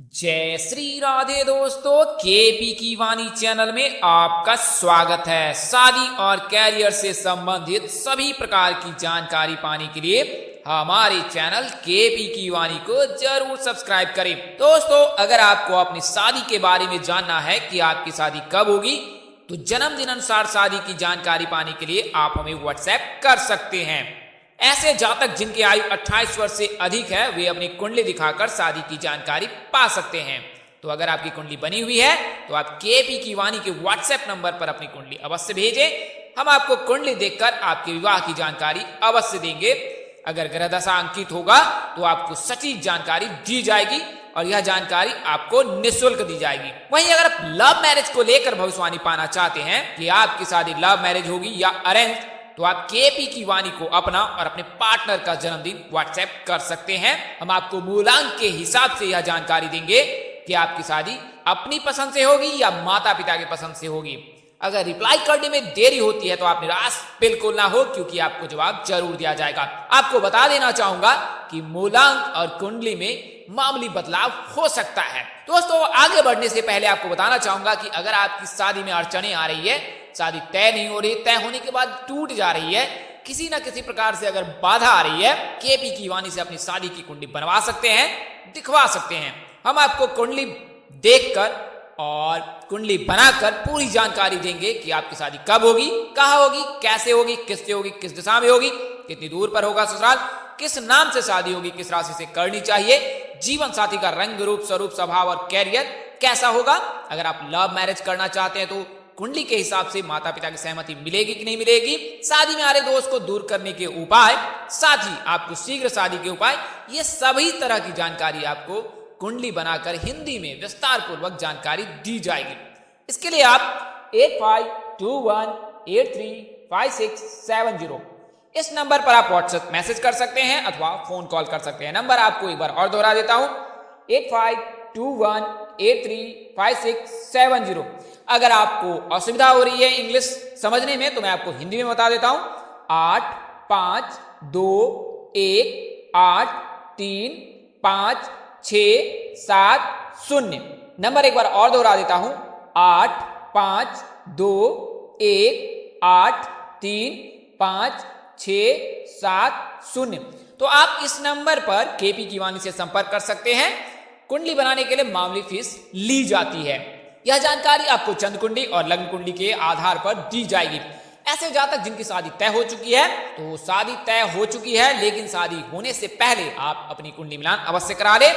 जय श्री राधे दोस्तों, केपी की वाणी चैनल में आपका स्वागत है। शादी और कैरियर से संबंधित सभी प्रकार की जानकारी पाने के लिए हमारे चैनल केपी की वाणी को जरूर सब्सक्राइब करें। दोस्तों, अगर आपको अपनी शादी के बारे में जानना है कि आपकी शादी कब होगी, तो जन्मदिन अनुसार शादी की जानकारी पाने के लिए आप हमें व्हाट्सएप कर सकते हैं। ऐसे जातक जिनकी आयु 28 वर्ष से अधिक है, वे अपनी कुंडली दिखाकर शादी की जानकारी पा सकते हैं। तो अगर आपकी कुंडली बनी हुई है तो आप केपी की वाणी के व्हाट्सएप नंबर पर अपनी कुंडली अवश्य भेजें। हम आपको कुंडली देखकर आपके विवाह की जानकारी अवश्य देंगे। अगर ग्रह दशा अंकित होगा तो आपको सटीक जानकारी दी जाएगी और यह जानकारी आपको निःशुल्क दी जाएगी। वहीं अगर आप लव मैरिज को लेकर भविष्यवाणी पाना चाहते हैं कि आपकी शादी लव मैरिज होगी या अरेंज, तो आप केपी की वाणी को अपना और अपने पार्टनर का जन्मदिन व्हाट्सएप कर सकते हैं। हम आपको मूलांक के हिसाब से यह जानकारी देंगे कि आपकी शादी अपनी पसंद से होगी या माता पिता की पसंद से होगी। अगर रिप्लाई करने में देरी होती है तो आप निराश बिल्कुल ना हो, क्योंकि आपको जवाब जरूर दिया जाएगा। आपको बता देना चाहूंगा कि मूलांक और कुंडली में मामूली बदलाव हो सकता है। दोस्तों, आगे बढ़ने से पहले आपको बताना चाहूंगा कि अगर आपकी शादी में अड़चने आ रही है, शादी तय नहीं हो रही, तय होने के बाद टूट जा रही है, किसी ना किसी प्रकार से अगर बाधा आ रही है, केपी की वाणी से अपनी शादी की कुंडली बनवा सकते हैं, दिखवा सकते हैं। हम आपको कुंडली देखकर और कुंडली बनाकर पूरी जानकारी देंगे कि आपकी शादी कब होगी, कहाँ होगी, कैसे होगी, किससे होगी, किस दिशा में होगी, कितनी दूर पर होगा ससुराल, किस नाम से शादी होगी, किस राशि से करनी चाहिए, जीवन साथी का रंग रूप स्वरूप स्वभाव और कैरियर कैसा होगा। अगर आप लव मैरिज करना चाहते हैं तो कुंडली के हिसाब से माता पिता की सहमति मिलेगी कि नहीं मिलेगी, शादी में आ रहे दोष को दूर करने के उपाय, साथ ही आपको शीघ्र शादी के उपाय, ये सभी तरह की जानकारी आपको कुंडली बनाकर हिंदी में विस्तार पूर्वक जानकारी दी जाएगी। इसके लिए आप 8521835670 इस नंबर पर आप व्हाट्सएप मैसेज कर सकते हैं अथवा फोन कॉल कर सकते हैं। नंबर आपको एक बार और दोहरा देता हूं, 8521835670। अगर आपको असुविधा हो रही है इंग्लिश समझने में तो मैं आपको हिंदी में बता देता हूं, 8521835670। नंबर एक बार और दोहरा देता हूं, 8521835670। तो आप इस नंबर पर केपी की वाणी से संपर्क कर सकते हैं। कुंडली बनाने के लिए मामूली फीस ली जाती है। यह जानकारी आपको चंद्र कुंडली और लग्न कुंडली के आधार पर दी जाएगी। ऐसे जातक जिनकी शादी तय हो चुकी है, तो शादी तय हो चुकी है, लेकिन शादी होने से पहले आप अपनी कुंडली मिलान अवश्य करा लें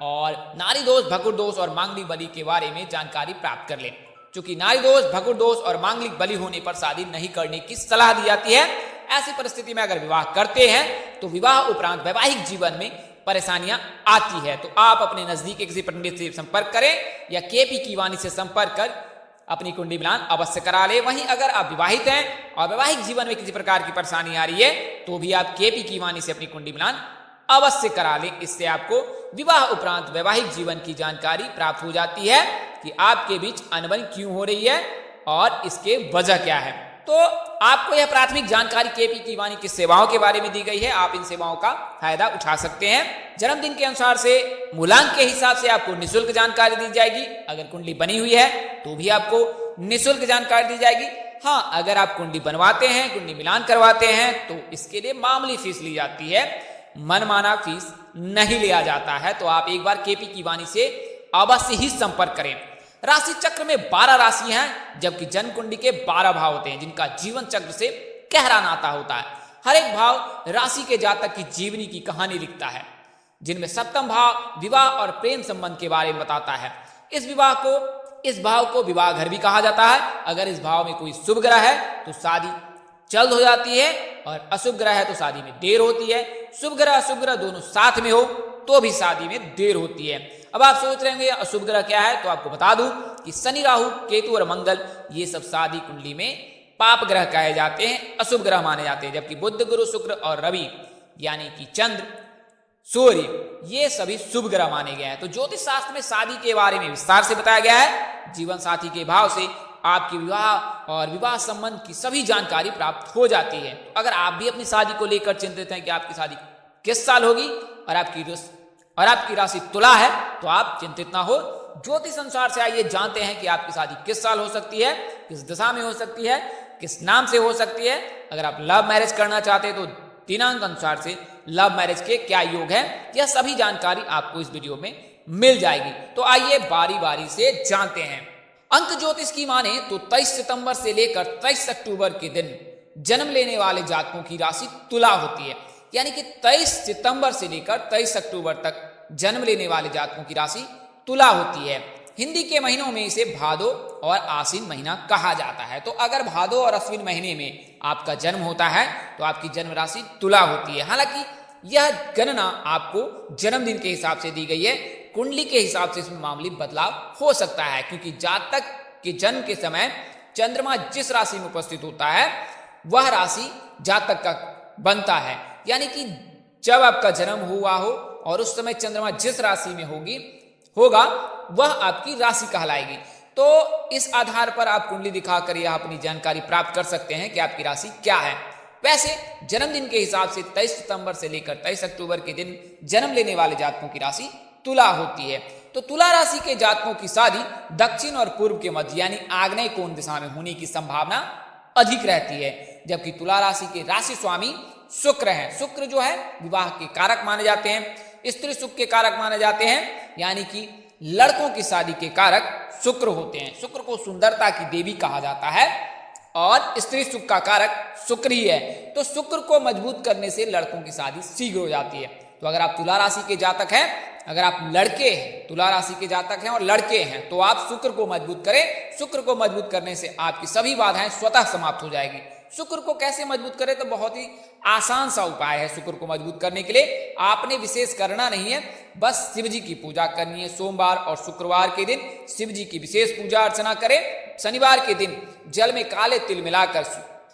और नारी दोष, भकुर दोष और मांगलिक बलि के बारे में जानकारी प्राप्त कर लें। चूंकि नारी दोष, भकुर दोष और मांगलिक बलि होने पर शादी नहीं करने की सलाह दी जाती है। ऐसी परिस्थिति में अगर विवाह करते हैं तो विवाह उपरांत वैवाहिक जीवन में परेशानियां आती है। तो आप अपने नजदीक के किसी पंडित से संपर्क करें या केपी की वाणी से संपर्क कर अपनी कुंडली मिलान अवश्य करा ले। वहीं अगर आप विवाहित हैं और वैवाहिक जीवन में किसी प्रकार की परेशानी आ रही है तो भी आप केपी की वाणी से अपनी कुंडली मिलान अवश्य करा लें। इससे आपको विवाह उपरांत वैवाहिक जीवन की जानकारी प्राप्त हो जाती है कि आपके बीच अनबन क्यों हो रही है और इसके वजह क्या है। तो आपको यह प्राथमिक जानकारी केपी की वाणी की सेवाओं के बारे में दी गई है। आप इन सेवाओं का फायदा उठा सकते हैं। जन्मदिन के अनुसार से मूलांक के हिसाब से आपको निःशुल्क जानकारी दी जाएगी। अगर कुंडली बनी हुई है तो भी आपको निःशुल्क जानकारी दी जाएगी। हाँ, अगर आप कुंडली बनवाते हैं, कुंडली मिलान करवाते हैं तो इसके लिए मामूली फीस ली जाती है, मनमाना फीस नहीं लिया जाता है। तो आप एक बार केपी की वाणी से अवश्य ही संपर्क करें। राशि चक्र में 12 राशि हैं, जबकि जन्म कुंडली के 12 भाव होते हैं, जिनका जीवन चक्र से गहरा नाता होता है। हर एक भाव राशि के जातक की जीवनी की कहानी लिखता है, जिनमें सप्तम भाव विवाह और प्रेम संबंध के बारे में बताता है। इस भाव को विवाह घर भी कहा जाता है। अगर इस भाव में कोई शुभ ग्रह है तो शादी जल्द हो जाती है और अशुभ ग्रह है तो शादी में देर होती है। शुभ ग्रह अशुभ ग्रह दोनों साथ में हो तो भी शादी में देर होती है। अब आप सोच रहे होंगे अशुभ ग्रह क्या है, तो आपको बता दूं कि शनि, राहु, केतु और मंगल ये सब शादी कुंडली में पाप ग्रह कहे जाते हैं, अशुभ ग्रह माने जाते हैं। जबकि बुध, गुरु, शुक्र और रवि यानी कि चंद्र, सूर्य ये सभी शुभ ग्रह माने गए हैं। तो ज्योतिष शास्त्र में शादी के बारे में विस्तार से बताया गया है। जीवन साथी के भाव से आपकी विवाह और विवाह संबंध की सभी जानकारी प्राप्त हो जाती है। अगर आप भी अपनी शादी को लेकर चिंतित हैं कि आपकी शादी किस साल होगी और आपकी राशि तुला है तो आप चिंतित ना हो। ज्योतिष अनुसार से आइए जानते हैं कि आपकी शादी किस साल हो सकती है, किस दिशा में हो सकती है, किस नाम से हो सकती है। अगर आप लव मैरिज करना चाहते हैं तो दिनांक अनुसार से लव मैरिज के क्या योग है, यह सभी जानकारी आपको इस वीडियो में मिल जाएगी। तो आइए बारी बारी से जानते हैं। अंक ज्योतिष की माने तो 23 सितंबर से लेकर 23 अक्टूबर के दिन जन्म लेने वाले जातकों की राशि तुला होती है। यानी कि 23 सितंबर से लेकर 23 अक्टूबर तक जन्म लेने वाले जातकों की राशि तुला होती है। हिंदी के महीनों में इसे भादो और आश्विन महीना कहा जाता है। तो अगर भादो और आश्विन महीने में आपका जन्म होता है तो आपकी जन्म राशि तुला होती है। हालांकि यह गणना आपको जन्मदिन के हिसाब से दी गई है, कुंडली के हिसाब से इसमें मामूली बदलाव हो सकता है, क्योंकि जातक के जन्म के समय चंद्रमा जिस राशि में उपस्थित होता है वह राशि जातक का बनता है। यानी कि जब आपका जन्म हुआ हो और उस समय चंद्रमा जिस राशि में होगा वह आपकी राशि कहलाएगी। तो इस आधार पर आप कुंडली दिखाकर यह अपनी जानकारी प्राप्त कर सकते हैं कि आपकी राशि क्या है। वैसे जन्मदिन के हिसाब से 23 सितंबर से लेकर 23 अक्टूबर के दिन जन्म लेने वाले जातकों की राशि तुला होती है। तो तुला राशि के जातकों की शादी दक्षिण और पूर्व के मध्य यानी आग्नेय कोण दिशा में होने की संभावना अधिक रहती है। जबकि तुला राशि के राशि स्वामी शुक्र हैं। शुक्र जो है विवाह के कारक माने जाते हैं, स्त्री सुख के कारक माने जाते हैं, यानी कि लड़कों की शादी के कारक शुक्र होते हैं। शुक्र को सुंदरता की देवी कहा जाता है और स्त्री सुख का कारक शुक्र ही है। तो शुक्र को मजबूत करने से लड़कों की शादी शीघ्र हो जाती है। तो अगर आप तुला राशि के जातक हैं, अगर आप लड़के हैं, तुला राशि के जातक हैं और लड़के हैं, तो आप शुक्र को मजबूत करें। शुक्र को मजबूत करने से आपकी सभी बाधाएं स्वतः समाप्त हो जाएगी। शुक्र को कैसे मजबूत करें, तो बहुत ही आसान सा उपाय है। शुक्र को मजबूत करने के लिए आपने विशेष करना नहीं है, बस शिव जी की पूजा करनी है। सोमवार और शुक्रवार के दिन शिव जी की विशेष पूजा अर्चना करें। शनिवार के दिन जल में काले तिल मिलाकर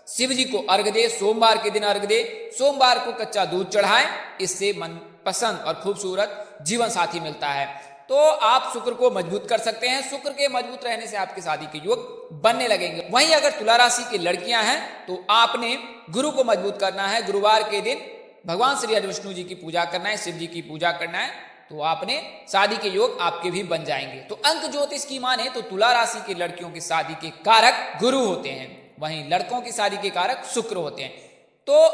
शिव जी को अर्घ दे। सोमवार के दिन अर्घ दे। सोमवार को कच्चा दूध चढ़ाएं। इससे मनपसंद और खूबसूरत जीवन साथी मिलता है। तो आप शुक्र को मजबूत कर सकते हैं। शुक्र के मजबूत रहने से आपकी शादी के योग बनने लगेंगे। वहीं अगर तुला राशि की लड़कियां हैं तो आपने गुरु को मजबूत करना है। गुरुवार के दिन भगवान श्री हरि विष्णु जी की पूजा करना है, शिव जी की पूजा करना है, तो आपने शादी के योग आपके भी बन जाएंगे। तो अंक ज्योतिष की माने तो तुला राशि की लड़कियों की शादी के कारक गुरु होते हैं, वहीं लड़कों की शादी के कारक शुक्र होते हैं। तो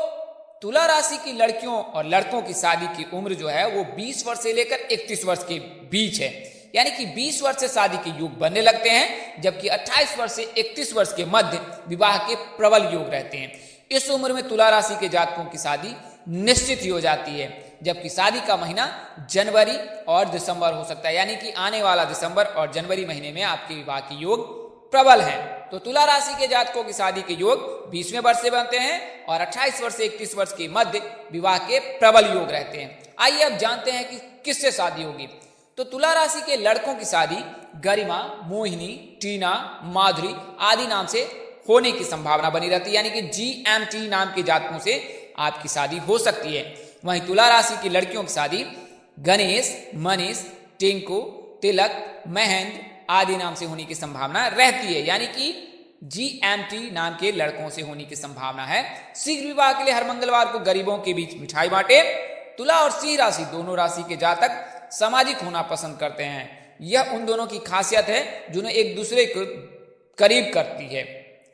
तुला राशि की लड़कियों और लड़कों की शादी की उम्र जो है वो 20 वर्ष से लेकर 31 वर्ष के बीच है। यानी कि 20 वर्ष से शादी के योग बनने लगते हैं, जबकि 28 वर्ष से 31 वर्ष के मध्य विवाह के प्रबल योग रहते हैं। इस उम्र में तुला राशि के जातकों की शादी निश्चित ही हो जाती है, जबकि शादी का महीना जनवरी और दिसंबर हो सकता है। यानी कि आने वाला दिसंबर और जनवरी महीने में आपके विवाह के योग प्रबल है। तो तुला राशि के जातकों की शादी के योग 20वें वर्ष से बनते हैं और 28 वर्ष से 31 वर्ष के मध्य विवाह के प्रबल योग रहते हैं। आइए अब जानते हैं कि किससे शादी होगी। तो तुला राशि के लड़कों की शादी गरिमा, मोहिनी, टीना, माधुरी आदि नाम से होने की संभावना बनी रहती है। यानी कि GMT नाम के जातकों से आपकी शादी हो सकती है। वहीं तुला राशि की लड़कियों की शादी गणेश, मनीष, टिंकू, तिलक, महेंद्र आदि नाम से होने की संभावना रहती है। यानी कि GMT नाम के लड़कों से होने की संभावना है। शीघ्र विवाह के लिए हर मंगलवार को गरीबों के बीच मिठाई बांटे। तुला और सिंह राशि दोनों राशि के जातक सामाजिक होना पसंद करते हैं। यह उन दोनों की खासियत है जिन्हें एक दूसरे को करीब करती है।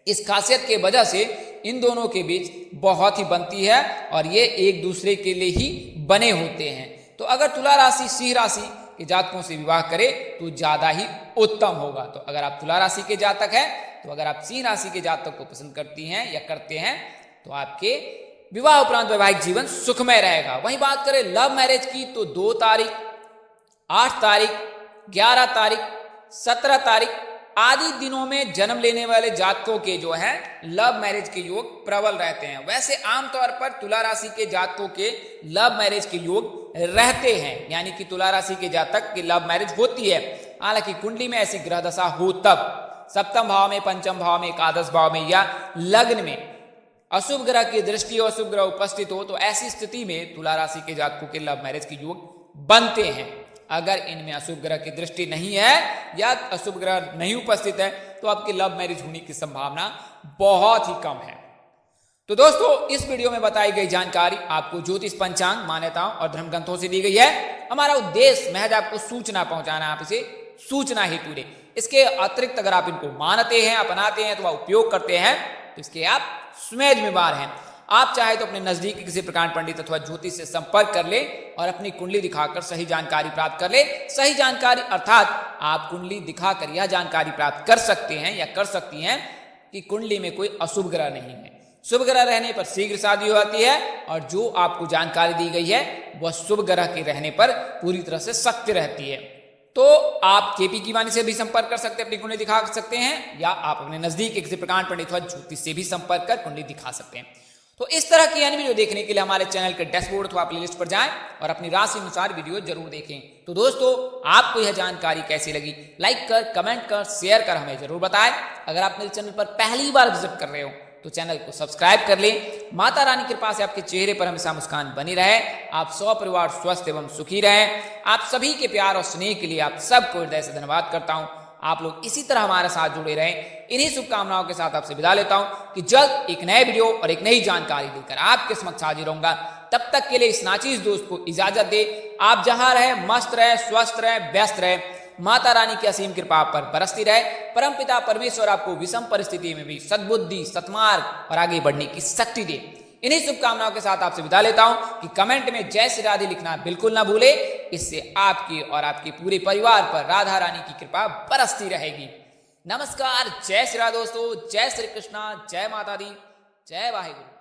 इस खासियत के वजह से इन दोनों के बीच बहुत ही बनती है और ये एक दूसरे के लिए ही बने होते हैं। तो अगर तुला राशि सिंह राशि के जातकों से विवाह करे तो ज्यादा ही उत्तम होगा। तो अगर आप तुला राशि के जातक हैं, तो अगर आप सिंह राशि के जातक को पसंद करती हैं या करते हैं, तो आपके विवाह उपरांत वैवाहिक जीवन सुखमय रहेगा। वहीं बात करें लव मैरिज की तो 2 तारीख, 8 तारीख, 11 तारीख, 17 तारीख आदि दिनों में जन्म लेने वाले जातकों के जो है लव मैरिज के योग प्रबल रहते हैं। वैसे आमतौर पर तुला राशि के जातकों के लव मैरिज के योग रहते हैं, यानी कि तुला राशि के जातक की लव मैरिज होती है। हालांकि कुंडली में ऐसी ग्रह दशा हो तब सप्तम भाव में, पंचम भाव में, एकादश भाव में या लग्न में अशुभ ग्रह की दृष्टि और अशुभ ग्रह उपस्थित हो, तो ऐसी स्थिति में तुला राशि के जातकों के लव मैरिज के योग बनते हैं। अगर इनमें अशुभ ग्रह की दृष्टि नहीं है या अशुभ ग्रह नहीं उपस्थित है, तो आपकी लव मैरिज होने की संभावना बहुत ही कम है। तो दोस्तों, इस वीडियो में बताई गई जानकारी आपको ज्योतिष पंचांग, मान्यताओं और धर्म ग्रंथों से दी गई है। हमारा उद्देश्य महज आपको सूचना पहुंचाना, आप इसे सूचना हेतु ले। इसके अतिरिक्त अगर आप इनको मानते हैं, अपनाते हैं, तो उपयोग करते हैं, तो इसके आप स्वयं जिम्मेवार हैं। आप चाहे तो अपने नजदीक किसी प्रकांड पंडित अथवा ज्योतिष से संपर्क कर ले और अपनी कुंडली दिखाकर सही जानकारी प्राप्त कर ले। सही जानकारी अर्थात आप कुंडली दिखाकर यह जानकारी प्राप्त कर सकते हैं या कर सकती हैं कि कुंडली में कोई अशुभ ग्रह नहीं है। शुभ ग्रह रहने पर शीघ्र शादी हो जाती है और जो आपको जानकारी दी गई है वह शुभ ग्रह के रहने पर पूरी तरह से सत्य रहती है। तो आप केपी की वाणी से भी संपर्क कर सकते हैं, अपनी कुंडली दिखा सकते हैं, या आप अपने नजदीक किसी प्रकांड पंडित व ज्योतिष से भी संपर्क कर कुंडली दिखा सकते हैं। तो इस तरह की अन्य वीडियो देखने के लिए हमारे चैनल के डैशबोर्ड अथवा प्लेलिस्ट पर जाएं और अपनी राशि अनुसार वीडियो जरूर देखें। तो दोस्तों, आपको यह जानकारी कैसी लगी, लाइक कर, कमेंट कर, शेयर कर हमें जरूर बताएं। अगर आप मेरे चैनल पर पहली बार विजिट कर रहे हो तो चैनल को सब्सक्राइब कर लें। माता रानी की कृपा से आपके चेहरे पर हमेशा मुस्कान बनी रहे, आप सपरिवार स्वस्थ एवं सुखी रहें। आप सभी के प्यार और स्नेह के लिए आप सबको हृदय से धन्यवाद करता हूं। आप लोग इसी तरह हमारे साथ जुड़े रहें। इन्हीं शुभकामनाओं के साथ आपसे विदा लेता हूं कि जल्द एक नए वीडियो और एक नई जानकारी लेकर आपके समक्ष हाजिर रहूंगा। तब तक के लिए इस नाचीज दोस्त को इजाजत दे। आप जहां रहे मस्त रहे, स्वस्थ रहे, व्यस्त रहे। माता रानी की असीम कृपा आप पर बरसती रहे। परमपिता परमेश्वर आपको विषम परिस्थिति में भी सद्बुद्धि, सत्मार्ग और आगे बढ़ने की शक्ति दे। इन्हीं शुभकामनाओं के साथ आपसे विदा लेता हूं कि कमेंट में जय श्री राधे लिखना बिल्कुल ना भूले। इससे आपकी और आपके पूरे परिवार पर राधा रानी की कृपा बरसती रहेगी। नमस्कार, जय श्री राधे दोस्तों, जय श्री कृष्णा, जय माता दी, जय वाहेगुरु।